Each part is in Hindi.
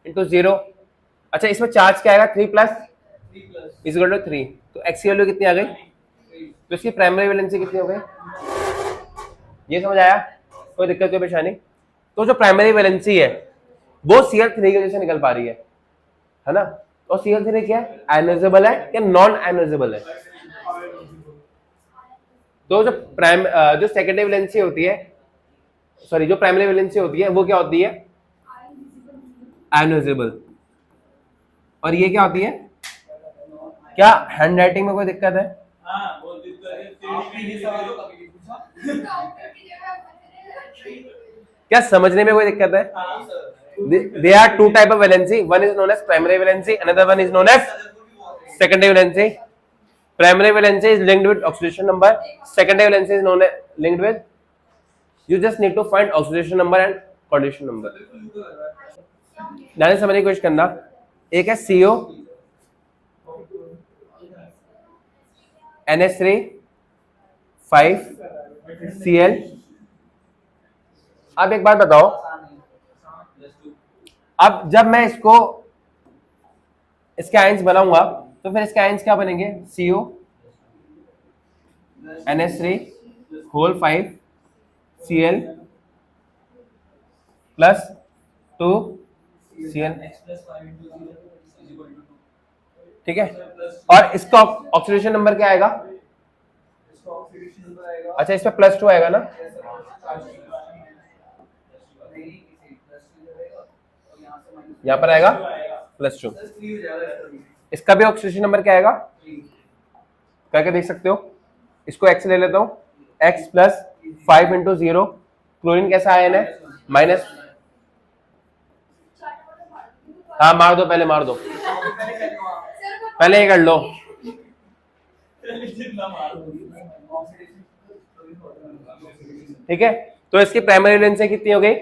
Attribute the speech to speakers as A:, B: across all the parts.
A: इंटू 0। अच्छा इसमें चार्ज क्या आएगा, 3 प्लस इज इक्वल टू 3, तो एक्स की वैल्यू कितनी आ गई, तो इसकी प्राइमरी वैलेंसी कितनी हो गई, ये समझ आया, कोई दिक्कत कोई परेशानी। तो जो प्राइमरी वैलेंसी है वो Cl3 की वजह से निकल पा रही है ना। और Cl3 क्या है, आयनाइजेबल है या नॉन आयनाइजेबल है। तो जो सेकेंडरी वैलेंसी होती है, सॉरी जो प्राइमरी वैलेंसी होती है वो क्या होती है, आयनाइजेबल। और ये क्या होती है, क्या हैंड राइटिंग में कोई दिक्कत है, क्या समझने में कोई दिक्कत है। There are two type of valency. One is known as primary valency. Another one is known as secondary valency. Primary valency is linked with oxidation number. Secondary valency is known as linked with. You just need to find oxidation number and condition number. ध्यान से समझने की कोशिश करना। एक है CO, NH3, 5, Cl। अब एक बात बताओ, अब जब मैं इसके आयंस बनाऊंगा तो फिर इसके आयंस क्या बनेंगे, CO, NH3 whole 5 Cl plus 2 Cl, ठीक है। और इसका ऑक्सीडेशन नंबर क्या आएगा, अच्छा इसमें +2 आएगा ना, यहां पर आएगा +2। इसका भी ऑक्सीडेशन नंबर क्या आएगा, करके देख सकते हो। इसको x ले लेता हूं, x प्लस 5 इंटू 0, क्लोरीन कैसा आयन है, माइनस, हाँ मार दो, पहले मार दो, पहले ये कर लो। ठीक है, तो इसकी प्राइमरी वैलेंसी कितनी हो गई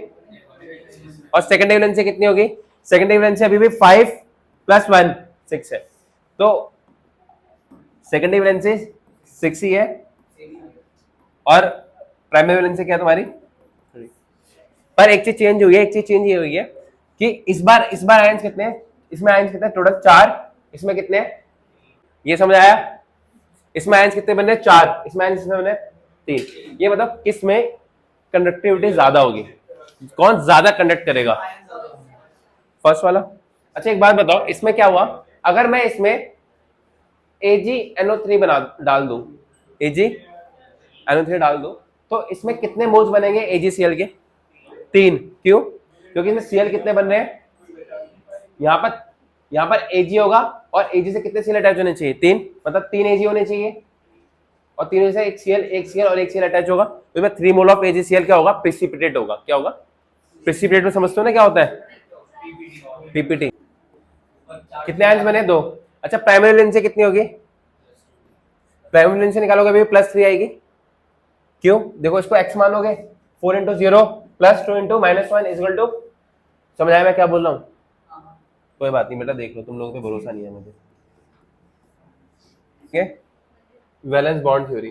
A: और सेकेंडरी वैलेंसी कितनी होगी, सेकेंडरी वैलेंसी अभी भी 5 प्लस 1 6 है, तो सेकेंडरी वैलेंसी 6 ही है और प्राइमरी वैलेंसी क्या है तुम्हारी। पर एक चीज चेंज हुई है, एक चीज चेंज ये हुई है कि इस बार आयंस कितने हैं, इसमें आयंस कितने टोटल 4, इसमें कितने, ये समझ आया, इसमें आयंस कितने बन रहे, 4, इसमें आयंस कितने बन रहे, 3। ये मतलब किसमें कंडक्टिविटी ज्यादा होगी, कौन ज्यादा कंडक्ट करेगा, फर्स्ट वाला। अच्छा एक बात बताओ, इसमें क्या हुआ, अगर मैं इसमें AgNO3 डाल दूं, AgNO3 डाल दूं, तो इसमें कितने मोल्स बनेंगे AgCl के, 3। क्यों, क्योंकि इसमें Cl कितने बन रहे हैं, यहाँ पर Ag होगा और Ag से कितने Cl अटैच होने चाहिए, 3, मतलब 3 Ag होने चाहिए और 3 से एक Cl और एक Cl अटैच होगा, तो इसमें 3 मोल ऑफ AgCl क्या होगा, प्रेसिपिटेट होगा। क्या होगा, प्रेसिपिटेट में समझते हो ना क्या होता है, PPT। कितने आयंस बने, 2। अच्छा प्राइमरी वैलेंसी कितनी होगी, प्राइमरी वैलेंसी निकालोगे अभी +3 आएगी। क्यों, देखो इसको x मानोगे, 4 into 0 plus 2 into -1 is equal to, समझ आया मैं क्या बोल रहा हूँ, कोई बात नहीं बेटा, देख लो, तुम लोगों पे भरोसा नहीं है मुझे। ठीक है, वैलेंस बॉन्ड थ्योरी,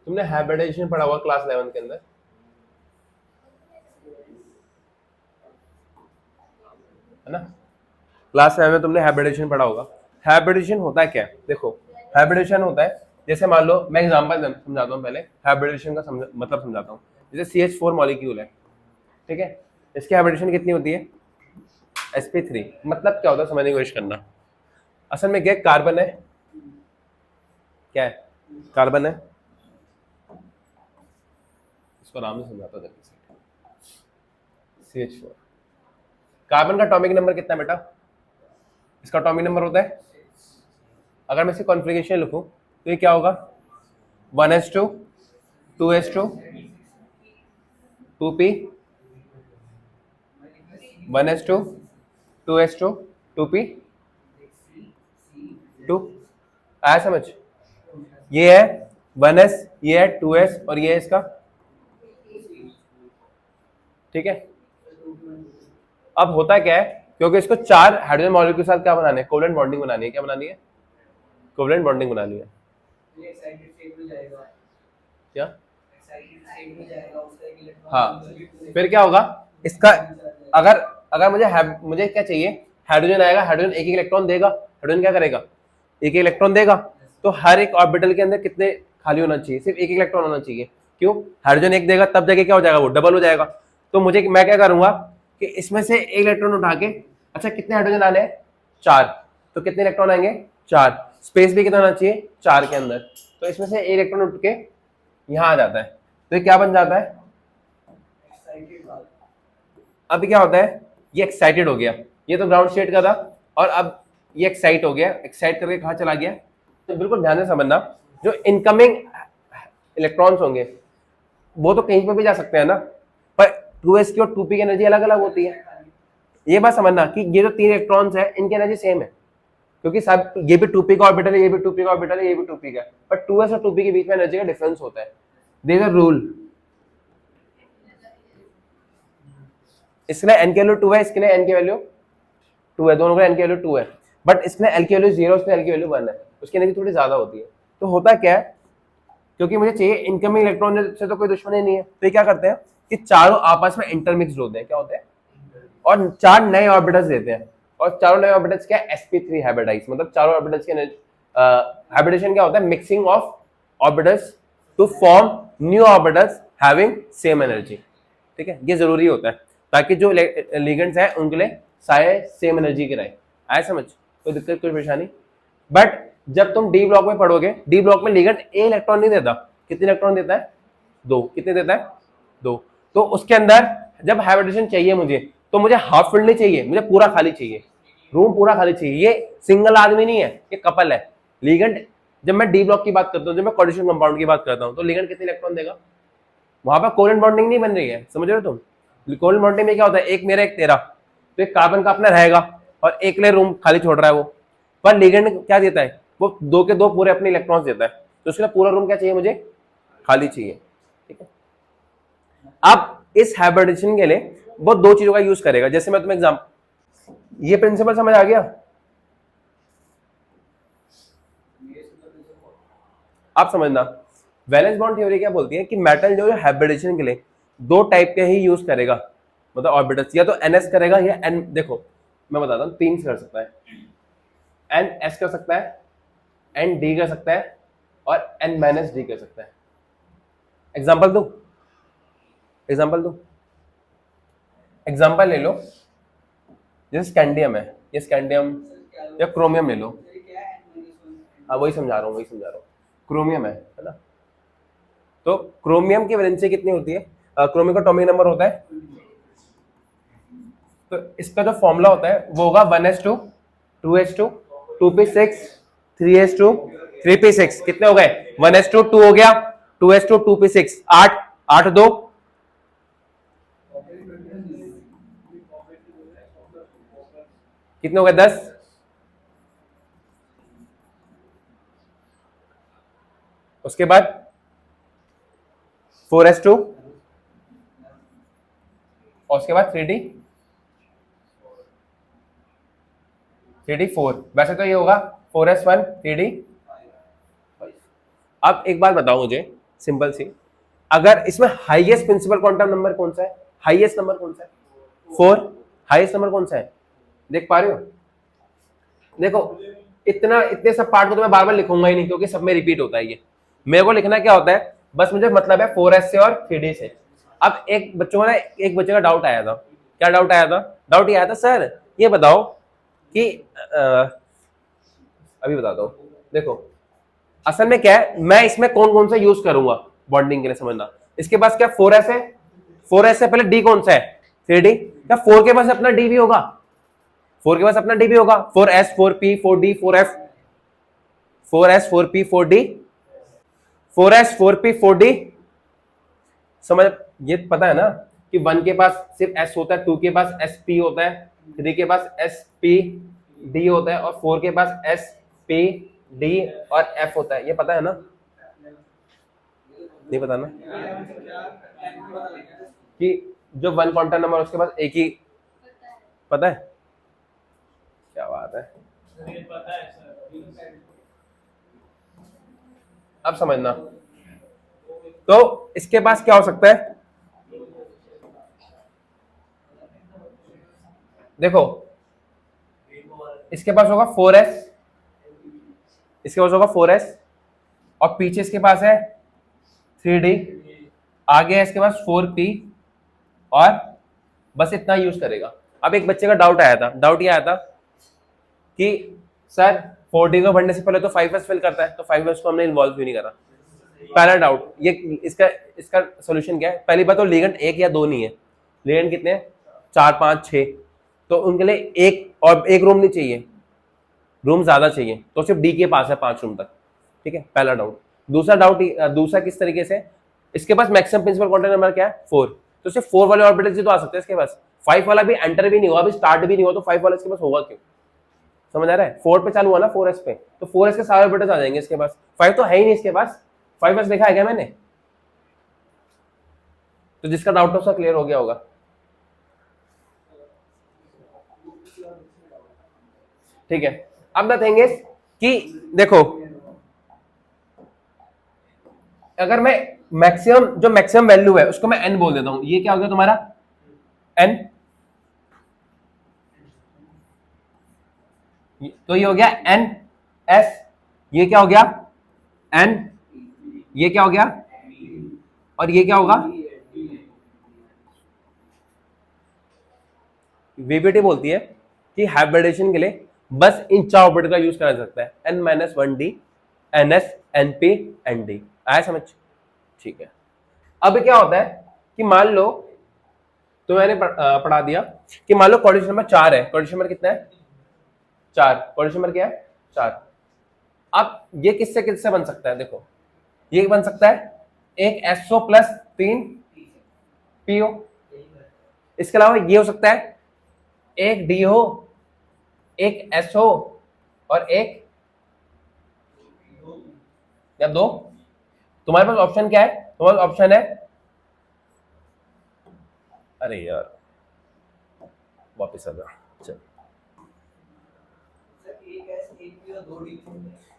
A: तुमने हाइब्रिडाइजेशन पढ़ा हुआ क्लास 11 के अंदर, है ना, क्लास 11 में तुमने हाइब्रिडाइजेशन पढ़ा होगा। हाइब्रिडाइजेशन होता क्या है, देखो हाइब्रिडाइजेशन होता है, जैसे मान लो मैं एग्जांपल समझाता हूँ, पहले हाइब्रिडाइजेशन का मतलब समझाता हूँ। जैसे CH4 मॉलिक्यूल है, ठीक है, इसकी हाइब्रिडेशन कितनी होती है, sp3। मतलब क्या होता है समझने की कोशिश करना, असल में क्या कार्बन है, क्या है, कार्बन है, इसको आराम से समझाता हूँ। CH4, कार्बन का एटॉमिक नंबर कितना है बेटा, इसका एटॉमिक नंबर होता है, अगर मैं इसकी कॉन्फ़िगरेशन लिखूं तो ये क्या होगा, 1s2 2s2 2p 1s2 2s2 2p 2, आया समझ, ये है 1s, ये है 2s और ये है इसका, ठीक है। अब होता क्या है, क्योंकि इसको 4 हाइड्रोजन मॉलिक्यूल के साथ क्या बनाने है, कोवेलेंट बॉन्डिंग बनानी है, क्या बनानी है, कोवेलेंट बॉन्डिंग बनानी है। क्या हाँ, फिर क्या होगा इसका, अगर अगर मुझे क्या चाहिए, हाइड्रोजन आएगा, हाइड्रोजन एक इलेक्ट्रॉन देगा, हाइड्रोजन क्या करेगा, एक इलेक्ट्रॉन देगा। तो हर एक ऑर्बिटल के अंदर कितने खाली होना चाहिए, सिर्फ एक इलेक्ट्रॉन होना चाहिए। क्यों, हाइड्रोजन एक देगा तब जाके क्या हो जाएगा, वो डबल हो जाएगा। तो मैं क्या करूंगा कि इसमें से एक इलेक्ट्रॉन उठा के, अच्छा कितने हाइड्रोजन आने हैं, 4, तो कितने इलेक्ट्रॉन आएंगे, 4, स्पेस भी कितना होना चाहिए, 4 के अंदर। तो इसमें से एक इलेक्ट्रॉन उठ के यहां आ जाता है, तो ये क्या बन जाता है, अब क्या होता है, ये एक्साइटेड हो गया, ये तो ग्राउंड स्टेट का था, और अब ये एक्साइट हो गया, एक्साइट करके कहाँ चला गया। तो बिल्कुल ध्यान से समझना, जो इनकमिंग इलेक्ट्रॉन्स होंगे वो तो कहीं पर भी जा सकते हैं ना, पर 2s की और 2p की एनर्जी अलग अलग होती है। ये बात समझना कि ये जो 3 इलेक्ट्रॉन्स है इनकी एनर्जी सेम है, क्योंकि सब ये भी 2p का ऑर्बिटल है, ये भी 2p का ऑर्बिटल है, ये भी 2p का, पर 2s और 2p के बीच में एनर्जी का डिफरेंस होता है। देयर इज अ रूल, इसके लिए n की वैल्यू 2 है, इसके लिए n की वैल्यू 2 है, दोनों का n की वैल्यू 2 है, बट इसके लिए l की वैल्यू 0, इसके l की वैल्यू 1 है, उसकी एनर्जी थोड़ी ज्यादा होती है। तो होता क्या है, क्योंकि मुझे चाहिए इनकमिंग इलेक्ट्रॉन से तो कोई दुश्मनी नहीं है, तो ये क्या करते हैं कि चारों आपस में इंटरमिक्स्ड होते हैं, क्या होते हैं, और 4 नए ऑर्बिटल्स देते हैं, और चारों नए ऑर्बिटल्स क्या है, sp3 हाइब्रिडाइज, मतलब चारों ऑर्बिटल्स के हाइब्रिडेशन क्या होता है, mixing of orbitals to form new orbitals having same energy. ठीक है, ये जरूरी होता है ताकि जो लिगेंड्स है उनके लिए सारे सेम एनर्जी के रहे। आए समझ, कोई दिक्कत कोई परेशानी। बट जब तुम डी ब्लॉक में पढ़ोगे, डी ब्लॉक में लिगेंड ए इलेक्ट्रॉन नहीं देता, कितने इलेक्ट्रॉन देता है, 2, कितने देता है, 2। तो उसके अंदर जब हाइब्रिडेशन चाहिए मुझे, तो मुझे हाफ फील्ड नहीं चाहिए, मुझे पूरा खाली चाहिए, रूम पूरा खाली चाहिए। ये सिंगल आदमी नहीं है, ये कपल है। लिगेंड जब मैं डी ब्लॉक की बात करता हूँ, जब मैं कोऑर्डिनेशन कंपाउंड की बात करता हूँ, तो लिगेंड कितने इलेक्ट्रॉन देगा, वहां पर कोवेलेंट बॉन्डिंग नहीं बन रही है, समझ रहे हो तुम। कोवेलेंट बॉन्डिंग में क्या होता है, एक मेरा एक तेरा, तो एक कार्बन का अपना रहेगा और एक ले रूम खाली छोड़ रहा है वो। पर लिगेंड क्या देता है, वो 2 के 2 पूरे अपने इलेक्ट्रॉन्स देता है, तो उसके लिए पूरा रूम क्या चाहिए, मुझे खाली चाहिए। ठीक है, अब इस हाइब्रिडेशन के लिए वो 2 चीजों का यूज करेगा। जैसे मैं तुम्हें एग्जांपल, ये प्रिंसिपल समझ आ गया। आप समझना, वैलेंस बॉन्ड थ्योरी क्या बोलती है कि मेटल जो है हाइब्रिडेशन के लिए 2 टाइप के ही यूज करेगा, मतलब ऑर्बिटल्स, या तो ns करेगा या n, देखो मैं बताता हूँ, 3 से कर सकता है, ns कर सकता है, nd कर सकता है, और n - d कर सकता है। एग्जांपल दो, एग्जांपल ले लो, जैसे स्कैंडियम है, ये स्कैंडियम या क्रोमियम ले लो, हाँ वही समझा रहा हूँ, क्रोमियम है ना। तो क्रोमियम की वैलेंसी कितनी होती है, क्रोमियम का एटॉमिक नंबर होता है, तो इसका जो फॉर्मूला होता है वो होगा 1s2 2s2 2p6 3s2 3p6। कितने हो गए, 1s2 2 हो गया, 2s2 2p6 8 8 2, कितने हो गए, 10। उसके बाद 4s2, और उसके बाद 3d4। वैसे तो ये होगा 4s1 3d। अब एक बात बताओ मुझे सिंपल सी, अगर इसमें हाईएस्ट प्रिंसिपल क्वांटम नंबर कौन सा है, हाईएस्ट नंबर कौन सा है, 4। हाईएस्ट नंबर कौन सा है, देख पा रहे हो, देखो इतने सब पार्ट को तो मैं बार बार लिखूंगा ही नहीं, क्योंकि सब में रिपीट होता है। ये मेरे को लिखना क्या होता है, बस मुझे मतलब है 4s से और 3d से। अब एक बच्चे का डाउट आया था, क्या डाउट आया था, डाउट ये आया था, सर ये बताओ कि अभी बताता हूँ, देखो असल में क्या है, मैं इसमें कौन कौन सा यूज करूंगा बॉन्डिंग के लिए, समझना। इसके पास क्या 4s है, 4s से पहले d कौन सा है, 3d, क्या 4 के पास अपना d भी होगा, 4 के पास अपना d भी होगा, 4s 4p 4d 4f, 4s 4p 4d, 4s 4p 4d, समझ, ये पता है ना कि 1 के पास सिर्फ s होता है, 2 के पास sp होता है, 3 के पास spd होता है, और 4 के पास spd और f होता है, ये पता है ना, नहीं पता ना, कि जो 1 क्वांटम नंबर उसके पास एक ही, पता है, क्या बात है, अब समझना, तो इसके पास क्या हो सकता है, देखो इसके पास होगा 4s, इसके पास होगा 4s, और पीछे इसके पास है 3d, आगे है इसके पास 4p, और बस इतना यूज करेगा। अब एक बच्चे का डाउट आया था, डाउट ये आया था कि सर 4d को भरने से पहले तो 5s फिल करता है, तो 5s को हमने इन्वॉल्व क्यों नहीं करा। पहला डाउट ये, इसका इसका सोल्यूशन क्या है, पहली बात तो लिगेंड एक या दो नहीं है, लिगेंड कितने हैं, 4 5 6, तो उनके लिए एक रूम नहीं चाहिए, रूम ज्यादा चाहिए, तो सिर्फ डी के पास है 5 रूम तक, ठीक है, पहला डाउट। दूसरा डाउट, दूसरा किस तरीके से, इसके पास मैक्सिमम प्रिंसिपल क्वांटम नंबर क्या है 4, तो सिर्फ 4 वाले ऑर्बिटल्स ही तो आ सकते हैं इसके पास, 5 वाला भी एंटर भी नहीं हुआ, अभी स्टार्ट भी नहीं हुआ, तो 5 वाला इसके पास होगा क्यों, समझ आ रहा है, 4 पे चालू हुआ ना 4s पे, तो 4s के सारे ऑर्बिटल्स आ जाएंगे इसके पास, 5 तो है ही नहीं इसके पास, 5s देखा है क्या मैंने, तो जिसका डाउट है उसका क्लियर हो गया होगा। ठीक है, अब द थिंग इज कि देखो अगर मैं मैक्सिमम, जो मैक्सिमम वैल्यू है उसको मैं n बोल देता हूं, ये क्या हो गया तुम्हारा n, तो ये हो गया n s, ये क्या हो गया n, ये क्या हो गया, और ये क्या होगा, वीबीटी बोलती है कि हाइब्रिडेशन के लिए बस इन 4 ऑर्बिटल का यूज करा जा सकता है, n-1d, ns, np, nd, आया समझ, ठीक है। अब क्या होता है कि मान लो, तो मैंने पढ़ा दिया कि मान लो कोऑर्डिनेशन नंबर 4 है, कोऑर्डिनेशन नंबर कितना है 4, कोऑर्डिनेशन नंबर क्या है 4। अब ये किससे किससे बन सकता है, देखो ये बन सकता है एक SO प्लस 3 PO, इसके अलावा ये हो सकता है एक DO, एक SO और एक या 2, तुम्हारे पास ऑप्शन क्या है, तुम्हारे पास ऑप्शन है, अरे यार वापस आ जा, चल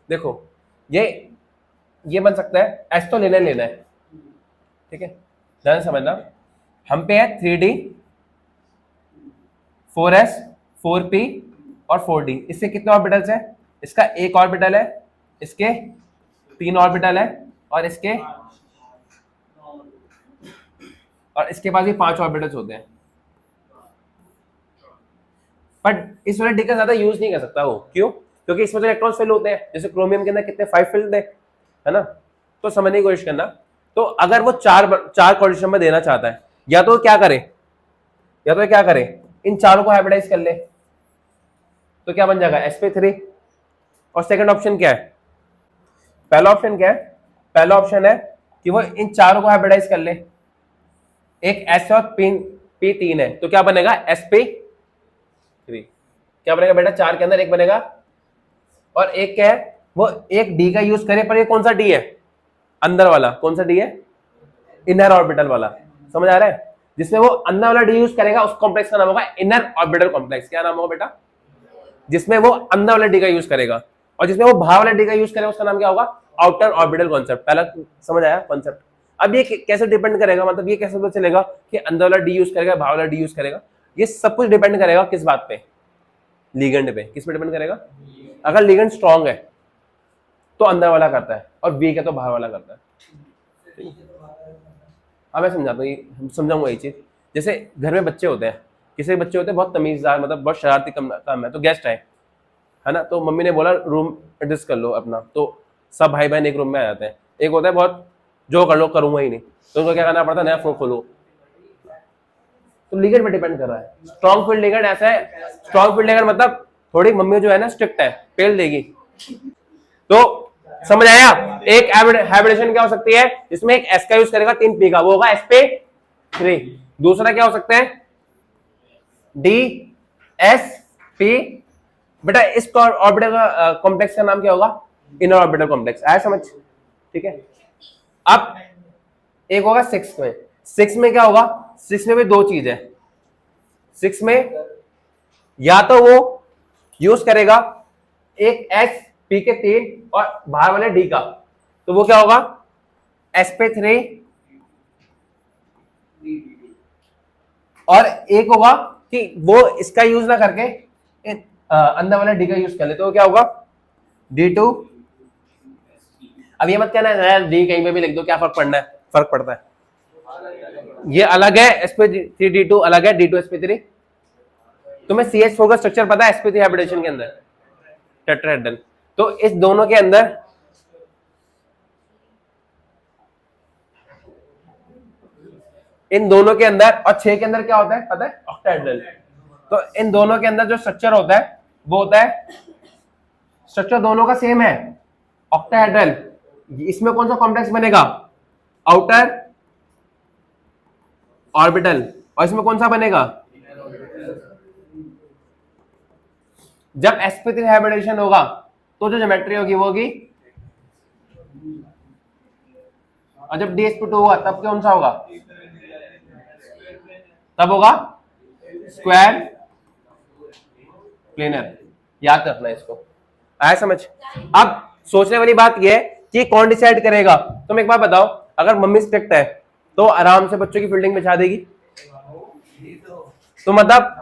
A: देखो ये बन सकता है, एस तो लेना है, ठीक है, ध्यान से समझना, हम पे है 3d, 4s, 4p और 4d, इससे कितने ऑर्बिटल्स है, इसका एक ऑर्बिटल है, इसके 3 ऑर्बिटल है, और इसके पास भी 5 ऑर्बिटल्स होते हैं, बट इस वाले डी का ज्यादा यूज नहीं कर सकता वो, क्यों, क्योंकि इसमें तो इलेक्ट्रॉन्स फिल होते हैं, जैसे क्रोमियम के अंदर कितने 5 फिल्ड है ना, तो समझने की कोशिश करना। तो अगर वो चार कोऑर्डिनेशन में देना चाहता है, या तो क्या करे, इन चारों को हाइब्रिडाइज कर ले, तो क्या बन जाएगा sp3, और सेकंड ऑप्शन क्या है, पहला ऑप्शन क्या है, पहला ऑप्शन है कि वो इन चारों को हाइब्रिडाइज कर ले, एक s और p3 है, तो क्या बनेगा sp3, क्या बनेगा बेटा, 4 के अंदर एक बनेगा, और एक क्या है, वो एक डी का यूज करे, पर ये कौन सा डी है, अंदर वाला, कौन सा डी है, इनर ऑर्बिटल वाला, समझ आ रहा है, जिसमें वो अंदर वाला डी यूज करेगा उस कॉम्प्लेक्स का नाम होगा इनर ऑर्बिटल कॉम्प्लेक्स, क्या नाम होगा बेटा, जिसमें वो अंदर वाला डी का यूज करेगा, और जिसमें वो बाहर वाला डी का यूज करेगा उसका नाम क्या होगा, आउटर ऑर्बिटल कॉन्सेप्ट, पहला समझ आया कॉन्सेप्ट। अब ये कैसे डिपेंड करेगा, मतलब ये कैसे पता चलेगा कि अंदर वाला डी यूज करेगा बाहर वाला डी यूज करेगा, ये सब कुछ डिपेंड करेगा किस बात पे, लिगेंड पे, किस पे डिपेंड करेगा, अगर लिगेंड स्ट्रांग है तो अंदर वाला करता है, और वीक है तो बाहर वाला करता है। अब मैं समझाता हूँ, समझाऊंगा ये चीज, जैसे घर में बच्चे होते हैं, किसी बच्चे होते हैं बहुत तमीजदार, मतलब बहुत शरारती काम है, तो गेस्ट आए है ना, तो मम्मी ने बोला रूम एडजस्ट कर लो अपना, तो सब भाई बहन एक रूम में आ जाते हैं, एक होता है बहुत जो कर लो करूंगा ही नहीं, तो उनको क्या करना पड़ता है, नया फ्लो खोलो, तो लिगेंड पे डिपेंड कर रहा है, स्ट्रॉन्ग फील्ड लिगेंड ऐसा है, स्ट्रॉन्ग फील्ड लिगेंड मतलब थोड़ी मम्मी जो है ना स्ट्रिक्ट है, पेल देगी, तो समझ आया, एक हाइब्रिडेशन क्या हो सकती है, जिसमें एक एस का यूज करेगा 3 पी का, वो होगा sp3, दूसरा क्या हो सकता है डी एस पी, बेटा इस ऑर्बिटल का कॉम्प्लेक्स का नाम क्या होगा, इनर ऑर्बिटल कॉम्प्लेक्स, आया समझ, ठीक है। अब एक होगा 6 में क्या होगा, 6 में भी 2 चीज है, 6 में या तो वो यूज करेगा एक एस पी के 3 और बाहर वाले डी का, तो वो क्या होगा sp3 और एक होगा कि वो इसका यूज ना करके अंदर वाला डी का यूज कर ले, तो क्या होगा D2। अब ये मत कहना है डी कहीं पे भी लिख दो, क्या फर्क पड़ना है, फर्क पड़ता है। ये अलग है sp3D2, अलग है D2sp3। तुम्हें CH4 का स्ट्रक्चर पता है sp3 हाइब्रिडेशन के अंदर, टेट्राहेड्रल। तो इस दोनों के अंदर इन दोनों के अंदर और 6 के अंदर क्या होता है पता है, ऑक्टाहेड्रल। तो इन दोनों के अंदर जो स्ट्रक्चर होता है वो होता है, स्ट्रक्चर दोनों का सेम है, ऑक्टाहेड्रल। इसमें कौन सा कॉम्प्लेक्स बनेगा, आउटर ऑर्बिटल, और इसमें कौन सा बनेगा, जब sp3 हाइब्रिडेशन होगा तो जो ज्योमेट्री होगी वो होगी, और जब dsp2 होगा तब कौन सा होगा, तब होगा स्क्वायर प्लेनर। याद रखना इसको, आया समझ। अब सोचने वाली बात यह है कि कौन डिसाइड करेगा। तुम एक बार बताओ, अगर मम्मी स्ट्रिक्ट है तो आराम से बच्चों की फील्डिंग बिछा देगी, तो मतलब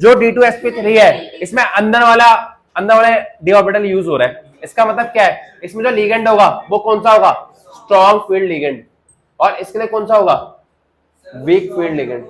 A: जो D2sp3 है इसमें अंदर वाला डी ऑर्बिटल यूज हो रहा है, इसका मतलब क्या है, इसमें जो लिगेंड होगा वो कौन सा होगा, स्ट्रॉन्ग फील्ड लिगेंड, और इसके लिए कौन सा होगा, वीक फील्ड लिगेंड।